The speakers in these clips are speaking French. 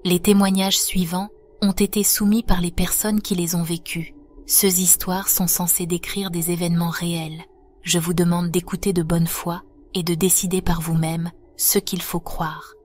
Les témoignages suivants ont été soumis par les personnes qui les ont vécus. Ces histoires sont censées décrire des événements réels. Je vous demande d'écouter de bonne foi et de décider par vous-même ce qu'il faut croire.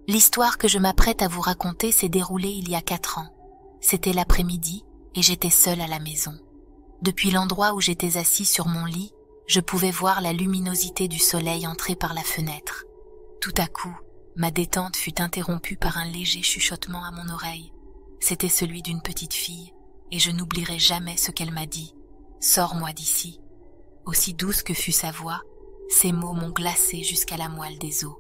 L'histoire que je m'apprête à vous raconter s'est déroulée il y a 4 ans. C'était l'après-midi et j'étais seule à la maison. Depuis l'endroit où j'étais assis sur mon lit, je pouvais voir la luminosité du soleil entrer par la fenêtre. Tout à coup, ma détente fut interrompue par un léger chuchotement à mon oreille. C'était celui d'une petite fille, et je n'oublierai jamais ce qu'elle m'a dit. « Sors-moi d'ici ». Aussi douce que fut sa voix, ces mots m'ont glacé jusqu'à la moelle des os.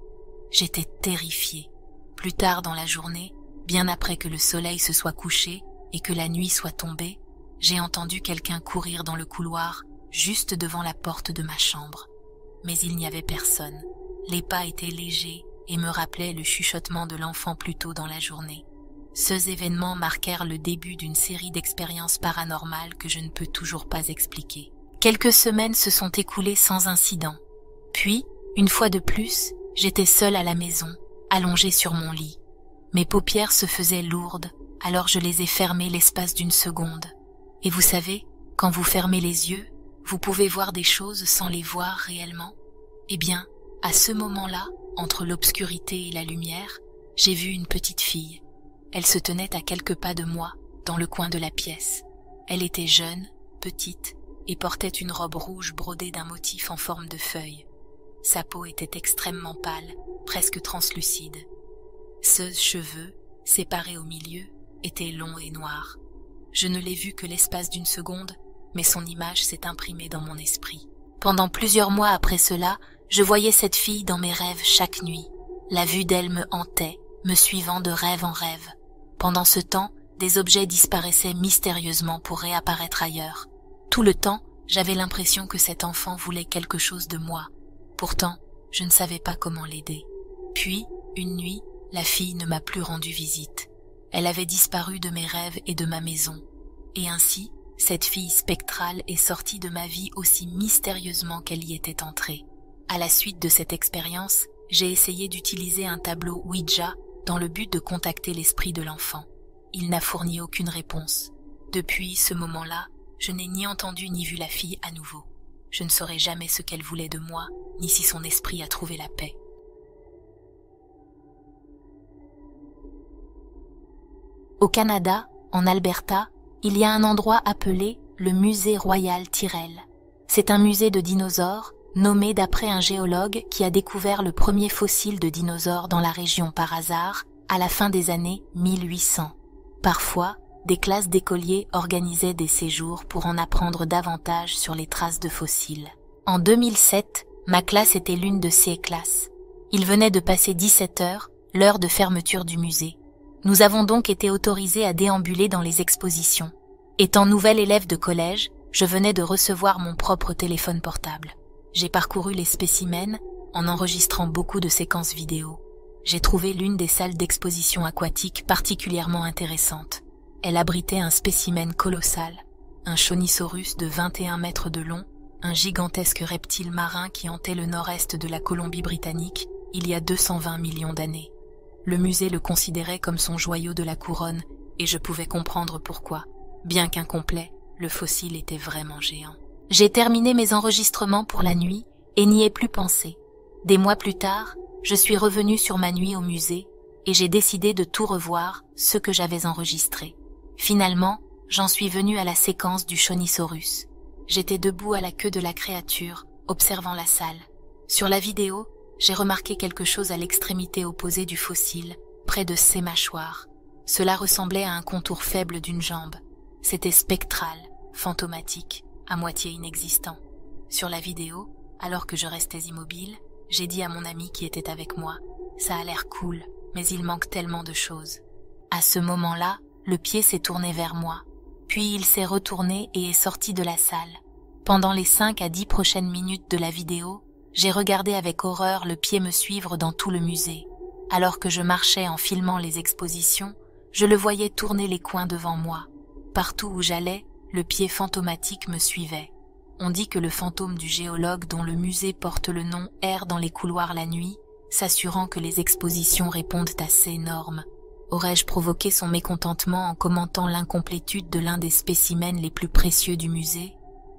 J'étais terrifiée. Plus tard dans la journée, bien après que le soleil se soit couché et que la nuit soit tombée, j'ai entendu quelqu'un courir dans le couloir, juste devant la porte de ma chambre. Mais il n'y avait personne. Les pas étaient légers et me rappelaient le chuchotement de l'enfant plus tôt dans la journée. Ces événements marquèrent le début d'une série d'expériences paranormales que je ne peux toujours pas expliquer. Quelques semaines se sont écoulées sans incident. Puis, une fois de plus, j'étais seule à la maison, allongée sur mon lit. Mes paupières se faisaient lourdes, alors je les ai fermées l'espace d'une seconde. Et vous savez, quand vous fermez les yeux, vous pouvez voir des choses sans les voir réellement. Eh bien, à ce moment-là, entre l'obscurité et la lumière, j'ai vu une petite fille. Elle se tenait à quelques pas de moi, dans le coin de la pièce. Elle était jeune, petite, et portait une robe rouge brodée d'un motif en forme de feuille. Sa peau était extrêmement pâle, presque translucide. Ses cheveux, séparés au milieu, étaient longs et noirs. Je ne l'ai vue que l'espace d'une seconde, mais son image s'est imprimée dans mon esprit. Pendant plusieurs mois après cela, je voyais cette fille dans mes rêves chaque nuit. La vue d'elle me hantait, me suivant de rêve en rêve. Pendant ce temps, des objets disparaissaient mystérieusement pour réapparaître ailleurs. Tout le temps, j'avais l'impression que cet enfant voulait quelque chose de moi. Pourtant, je ne savais pas comment l'aider. Puis, une nuit, la fille ne m'a plus rendu visite. Elle avait disparu de mes rêves et de ma maison. Et ainsi, cette fille spectrale est sortie de ma vie aussi mystérieusement qu'elle y était entrée. À la suite de cette expérience, j'ai essayé d'utiliser un tableau Ouija dans le but de contacter l'esprit de l'enfant. Il n'a fourni aucune réponse. Depuis ce moment-là, je n'ai ni entendu ni vu la fille à nouveau. Je ne saurais jamais ce qu'elle voulait de moi, ni si son esprit a trouvé la paix. Au Canada, en Alberta, il y a un endroit appelé le Musée Royal Tyrrell. C'est un musée de dinosaures, nommé d'après un géologue qui a découvert le premier fossile de dinosaure dans la région par hasard, à la fin des années 1800. Parfois, des classes d'écoliers organisaient des séjours pour en apprendre davantage sur les traces de fossiles. En 2007, ma classe était l'une de ces classes. Il venait de passer 17 heures, l'heure de fermeture du musée. Nous avons donc été autorisés à déambuler dans les expositions. Étant nouvelle élève de collège, je venais de recevoir mon propre téléphone portable. J'ai parcouru les spécimens en enregistrant beaucoup de séquences vidéo. J'ai trouvé l'une des salles d'exposition aquatique particulièrement intéressante. Elle abritait un spécimen colossal, un Chonisaurus de 21 mètres de long, un gigantesque reptile marin qui hantait le nord-est de la Colombie-Britannique il y a 220 millions d'années. Le musée le considérait comme son joyau de la couronne et je pouvais comprendre pourquoi. Bien qu'incomplet, le fossile était vraiment géant. J'ai terminé mes enregistrements pour la nuit et n'y ai plus pensé. Des mois plus tard, je suis revenue sur ma nuit au musée et j'ai décidé de tout revoir, ce que j'avais enregistré. Finalement, j'en suis venue à la séquence du Chonisaurus. J'étais debout à la queue de la créature, observant la salle. Sur la vidéo, j'ai remarqué quelque chose à l'extrémité opposée du fossile, près de ses mâchoires. Cela ressemblait à un contour faible d'une jambe. C'était spectral, fantomatique, à moitié inexistant. Sur la vidéo, alors que je restais immobile, j'ai dit à mon ami qui était avec moi, « Ça a l'air cool, mais il manque tellement de choses. » À ce moment-là, le pied s'est tourné vers moi, puis il s'est retourné et est sorti de la salle. Pendant les 5 à 10 prochaines minutes de la vidéo, j'ai regardé avec horreur le pied me suivre dans tout le musée. Alors que je marchais en filmant les expositions, je le voyais tourner les coins devant moi. Partout où j'allais, le pied fantomatique me suivait. On dit que le fantôme du géologue dont le musée porte le nom erre dans les couloirs la nuit, s'assurant que les expositions répondent à ses normes. Aurais-je provoqué son mécontentement en commentant l'incomplétude de l'un des spécimens les plus précieux du musée?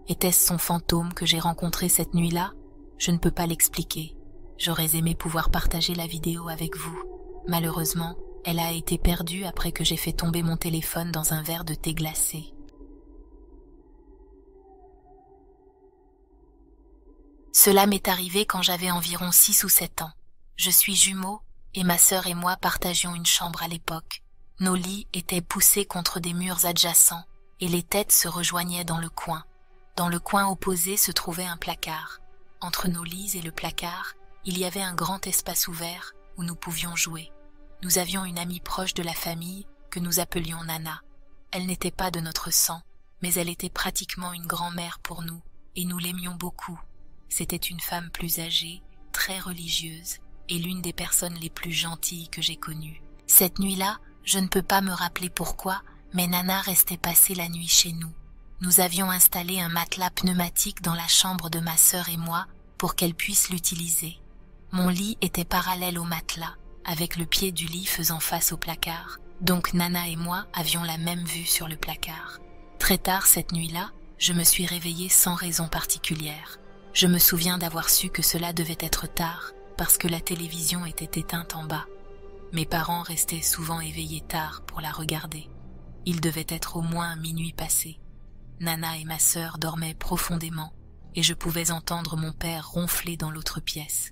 Était-ce son fantôme que j'ai rencontré cette nuit-là? Je ne peux pas l'expliquer. J'aurais aimé pouvoir partager la vidéo avec vous. Malheureusement, elle a été perdue après que j'ai fait tomber mon téléphone dans un verre de thé glacé. Cela m'est arrivé quand j'avais environ 6 ou 7 ans. Je suis jumeau et ma sœur et moi partagions une chambre à l'époque. Nos lits étaient poussés contre des murs adjacents et les têtes se rejoignaient dans le coin. Dans le coin opposé se trouvait un placard. Entre nos lits et le placard, il y avait un grand espace ouvert où nous pouvions jouer. Nous avions une amie proche de la famille que nous appelions Nana. Elle n'était pas de notre sang, mais elle était pratiquement une grand-mère pour nous et nous l'aimions beaucoup. C'était une femme plus âgée, très religieuse et l'une des personnes les plus gentilles que j'ai connues. Cette nuit-là, je ne peux pas me rappeler pourquoi, mais Nana restait passer la nuit chez nous. Nous avions installé un matelas pneumatique dans la chambre de ma sœur et moi pour qu'elle puisse l'utiliser. Mon lit était parallèle au matelas, avec le pied du lit faisant face au placard, donc Nana et moi avions la même vue sur le placard. Très tard cette nuit-là, je me suis réveillée sans raison particulière. Je me souviens d'avoir su que cela devait être tard, parce que la télévision était éteinte en bas. Mes parents restaient souvent éveillés tard pour la regarder. Il devait être au moins minuit passé. Nana et ma sœur dormaient profondément, et je pouvais entendre mon père ronfler dans l'autre pièce.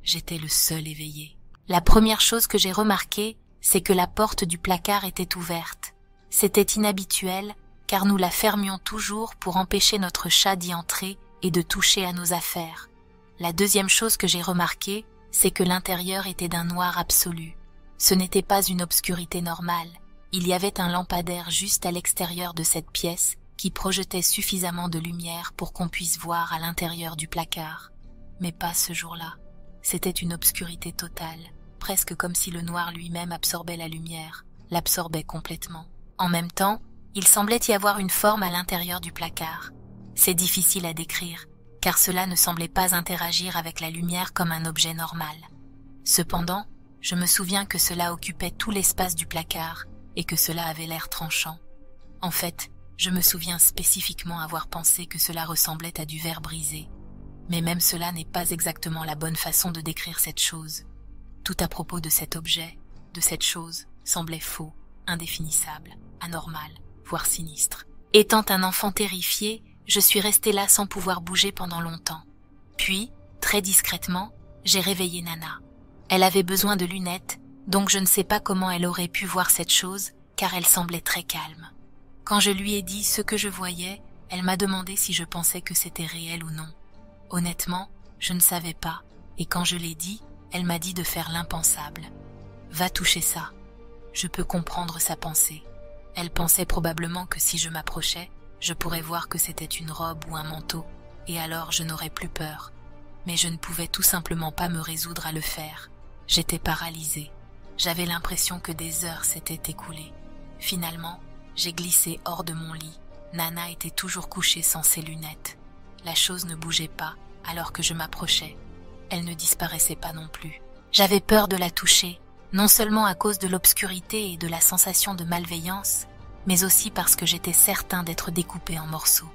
J'étais le seul éveillé. La première chose que j'ai remarquée, c'est que la porte du placard était ouverte. C'était inhabituel, car nous la fermions toujours pour empêcher notre chat d'y entrer et de toucher à nos affaires. La deuxième chose que j'ai remarquée, c'est que l'intérieur était d'un noir absolu. Ce n'était pas une obscurité normale. Il y avait un lampadaire juste à l'extérieur de cette pièce qui projetait suffisamment de lumière pour qu'on puisse voir à l'intérieur du placard. Mais pas ce jour-là. C'était une obscurité totale, presque comme si le noir lui-même absorbait la lumière, l'absorbait complètement. En même temps, il semblait y avoir une forme à l'intérieur du placard. C'est difficile à décrire, car cela ne semblait pas interagir avec la lumière comme un objet normal. Cependant, je me souviens que cela occupait tout l'espace du placard et que cela avait l'air tranchant. En fait, je me souviens spécifiquement avoir pensé que cela ressemblait à du verre brisé. Mais même cela n'est pas exactement la bonne façon de décrire cette chose. Tout à propos de cet objet, de cette chose, semblait faux, indéfinissable, anormal, voire sinistre. Étant un enfant terrifié, je suis restée là sans pouvoir bouger pendant longtemps. Puis, très discrètement, j'ai réveillé Nana. Elle avait besoin de lunettes, donc je ne sais pas comment elle aurait pu voir cette chose, car elle semblait très calme. Quand je lui ai dit ce que je voyais, elle m'a demandé si je pensais que c'était réel ou non. Honnêtement, je ne savais pas, et quand je l'ai dit, elle m'a dit de faire l'impensable. Va toucher ça. Je peux comprendre sa pensée. Elle pensait probablement que si je m'approchais, je pourrais voir que c'était une robe ou un manteau, et alors je n'aurais plus peur. Mais je ne pouvais tout simplement pas me résoudre à le faire. J'étais paralysée. J'avais l'impression que des heures s'étaient écoulées. Finalement, j'ai glissé hors de mon lit. Nana était toujours couchée sans ses lunettes. La chose ne bougeait pas alors que je m'approchais. Elle ne disparaissait pas non plus. J'avais peur de la toucher, non seulement à cause de l'obscurité et de la sensation de malveillance, mais aussi parce que j'étais certain d'être découpé en morceaux.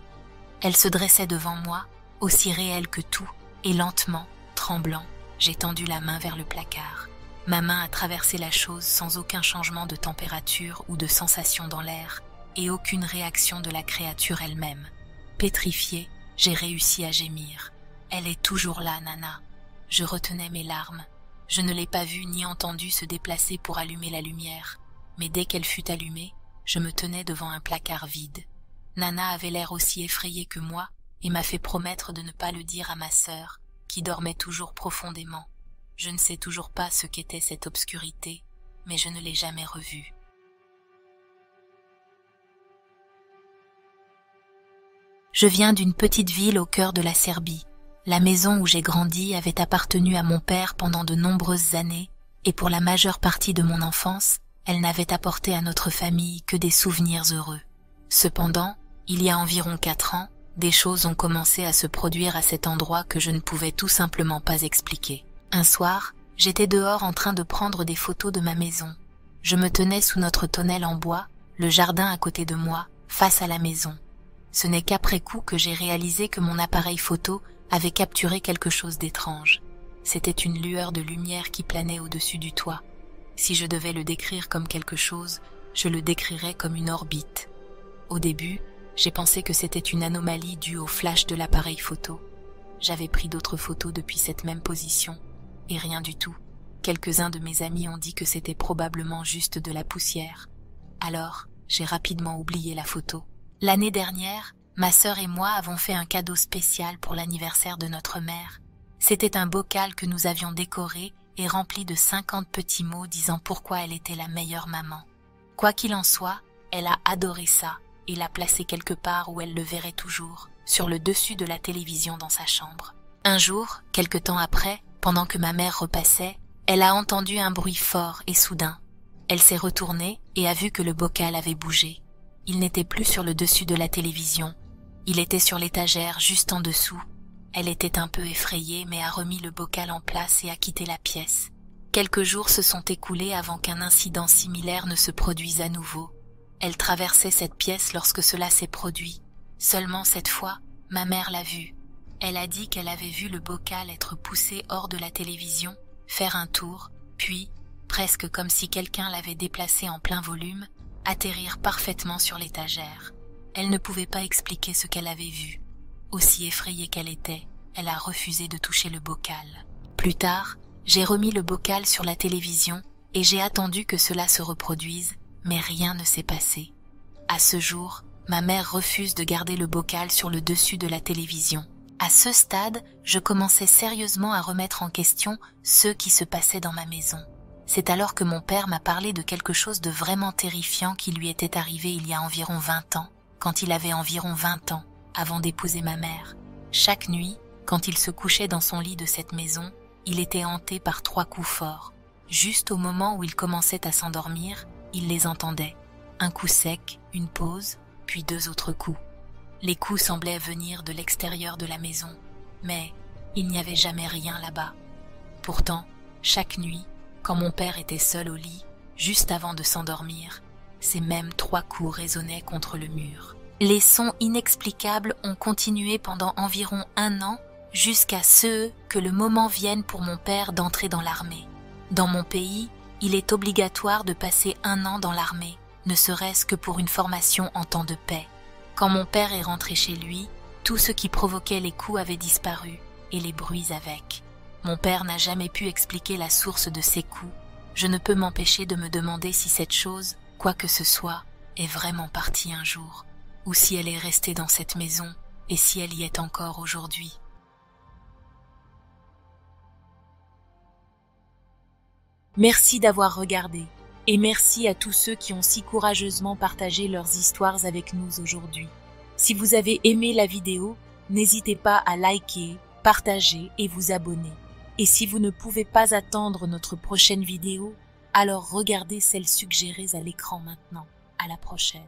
Elle se dressait devant moi, aussi réelle que tout, et lentement, tremblant, j'ai tendu la main vers le placard. Ma main a traversé la chose sans aucun changement de température ou de sensation dans l'air, et aucune réaction de la créature elle-même. Pétrifiée, j'ai réussi à gémir. Elle est toujours là, Nana. Je retenais mes larmes. Je ne l'ai pas vue ni entendue se déplacer pour allumer la lumière, mais dès qu'elle fut allumée, je me tenais devant un placard vide. Nana avait l'air aussi effrayée que moi et m'a fait promettre de ne pas le dire à ma sœur, qui dormait toujours profondément. Je ne sais toujours pas ce qu'était cette obscurité, mais je ne l'ai jamais revue. Je viens d'une petite ville au cœur de la Serbie. La maison où j'ai grandi avait appartenu à mon père pendant de nombreuses années, et pour la majeure partie de mon enfance, elle n'avait apporté à notre famille que des souvenirs heureux. Cependant, il y a environ 4 ans, des choses ont commencé à se produire à cet endroit que je ne pouvais tout simplement pas expliquer. Un soir, j'étais dehors en train de prendre des photos de ma maison. Je me tenais sous notre tonnelle en bois, le jardin à côté de moi, face à la maison. Ce n'est qu'après coup que j'ai réalisé que mon appareil photo avait capturé quelque chose d'étrange. C'était une lueur de lumière qui planait au-dessus du toit. Si je devais le décrire comme quelque chose, je le décrirais comme une orbite. Au début, j'ai pensé que c'était une anomalie due au flash de l'appareil photo. J'avais pris d'autres photos depuis cette même position, et rien du tout. Quelques-uns de mes amis ont dit que c'était probablement juste de la poussière. Alors, j'ai rapidement oublié la photo. L'année dernière, ma sœur et moi avons fait un cadeau spécial pour l'anniversaire de notre mère. C'était un bocal que nous avions décoré et rempli de 50 petits mots disant pourquoi elle était la meilleure maman. Quoi qu'il en soit, elle a adoré ça et l'a placé quelque part où elle le verrait toujours, sur le dessus de la télévision dans sa chambre. Un jour, quelque temps après, pendant que ma mère repassait, elle a entendu un bruit fort et soudain. Elle s'est retournée et a vu que le bocal avait bougé. Il n'était plus sur le dessus de la télévision. Il était sur l'étagère juste en dessous. Elle était un peu effrayée mais a remis le bocal en place et a quitté la pièce. Quelques jours se sont écoulés avant qu'un incident similaire ne se produise à nouveau. Elle traversait cette pièce lorsque cela s'est produit. Seulement cette fois, ma mère l'a vu. Elle a dit qu'elle avait vu le bocal être poussé hors de la télévision, faire un tour, puis, presque comme si quelqu'un l'avait déplacé en plein volume, atterrir parfaitement sur l'étagère. Elle ne pouvait pas expliquer ce qu'elle avait vu. Aussi effrayée qu'elle était, elle a refusé de toucher le bocal. Plus tard, j'ai remis le bocal sur la télévision et j'ai attendu que cela se reproduise, mais rien ne s'est passé. À ce jour, ma mère refuse de garder le bocal sur le dessus de la télévision. À ce stade, je commençais sérieusement à remettre en question ce qui se passait dans ma maison. C'est alors que mon père m'a parlé de quelque chose de vraiment terrifiant qui lui était arrivé il y a environ 20 ans, quand il avait environ 20 ans, avant d'épouser ma mère. Chaque nuit, quand il se couchait dans son lit de cette maison, il était hanté par 3 coups forts. Juste au moment où il commençait à s'endormir, il les entendait. Un coup sec, une pause, puis 2 autres coups. Les coups semblaient venir de l'extérieur de la maison, mais il n'y avait jamais rien là-bas. Pourtant, chaque nuit, quand mon père était seul au lit, juste avant de s'endormir, ces mêmes 3 coups résonnaient contre le mur. Les sons inexplicables ont continué pendant environ 1 an, jusqu'à ce que le moment vienne pour mon père d'entrer dans l'armée. Dans mon pays, il est obligatoire de passer 1 an dans l'armée, ne serait-ce que pour une formation en temps de paix. Quand mon père est rentré chez lui, tout ce qui provoquait les coups avait disparu, et les bruits avec. Mon père n'a jamais pu expliquer la source de ces coups. Je ne peux m'empêcher de me demander si cette chose, quoi que ce soit, est vraiment partie un jour, ou si elle est restée dans cette maison, et si elle y est encore aujourd'hui. Merci d'avoir regardé, et merci à tous ceux qui ont si courageusement partagé leurs histoires avec nous aujourd'hui. Si vous avez aimé la vidéo, n'hésitez pas à liker, partager et vous abonner. Et si vous ne pouvez pas attendre notre prochaine vidéo, alors regardez celle suggérée à l'écran maintenant. À la prochaine.